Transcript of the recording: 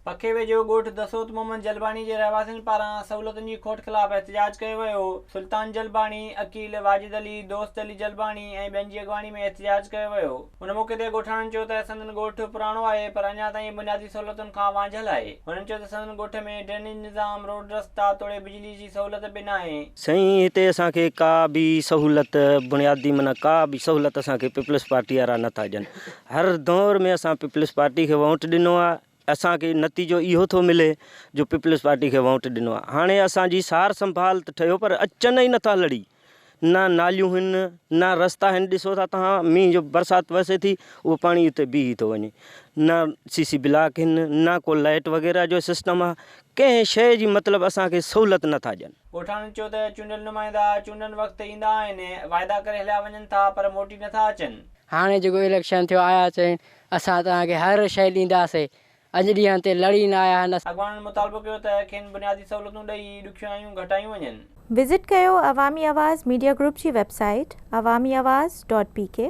पखे वेझो ॻोठ दसोत मोहम्मद जलबाणी जे रहवासियुनि पारां सहूलियतुनि जी खोट ख़िलाफ़ एहतजाज कयो वियो। सुल्तान जलबाणी, अकील वाजिद अली, दोस्त अली जलबाणी ऐं ॿियनि जी अॻवानी में एहतजाज कयो वियो। उन मौक़े ते ॻोठाणनि चयो त संदन ॻोठ पुराणो आहे पर अञा ताईं बुनियादी सहूलियतुनि खां वांझियल आहे। हुननि चयो त संदन ॻोठ में ड्रेनेज निज़ाम, रोड रस्ता तोड़े बिजली जी सहूलियत बि न आहे। साईं हिते असांखे का बि सहूलियत बुनियादी माना का बि सहूलियत असांखे पीपल्स पार्टी वारा नथा ॾियनि। हर दौर में असां पीपल्स पार्टी खे वोट ॾिनो आहे, असांखे नतीजो इहो थो मिले जो पीपल्स पार्टी खे वोट ॾिनो आहे। हाणे असांजी सार संभाल त ठहियो पर अचनि ई नथा लड़ी, न नालियूं आहिनि न रस्ता आहिनि। ॾिसो था तव्हां, मींहं जो बरसाति वसे थी उहो पाणी उते बीही थो वञे, न सीसी ब्लॉक आहिनि न को लाइट वग़ैरह जो सिस्टम आहे। कंहिं शइ जी मतिलबु असांखे सहूलियत नथा ॾियनि। ॻोठाणनि चयो त चूंडियल नुमाइंदा चूंडनि वक़्तु ईंदा आहिनि, वाइदा करे हलिया वञनि था पर मोटी नथा अचनि। हाणे जेको इलेक्शन थियो आया चई असां तव्हांखे हर शइ ॾींदासीं, अॼु ॾींहं ते लड़ी न आया आहिनि। अॻवाननि मुतालबो कयो त खेनि बुनियादी सहूलियतूं ॾेई ॾुखियायूं घटायूं वञनि। विज़िट कयो अवामी आवाज़ मीडिया ग्रुप जी वेबसाइट awamiawaz.pk।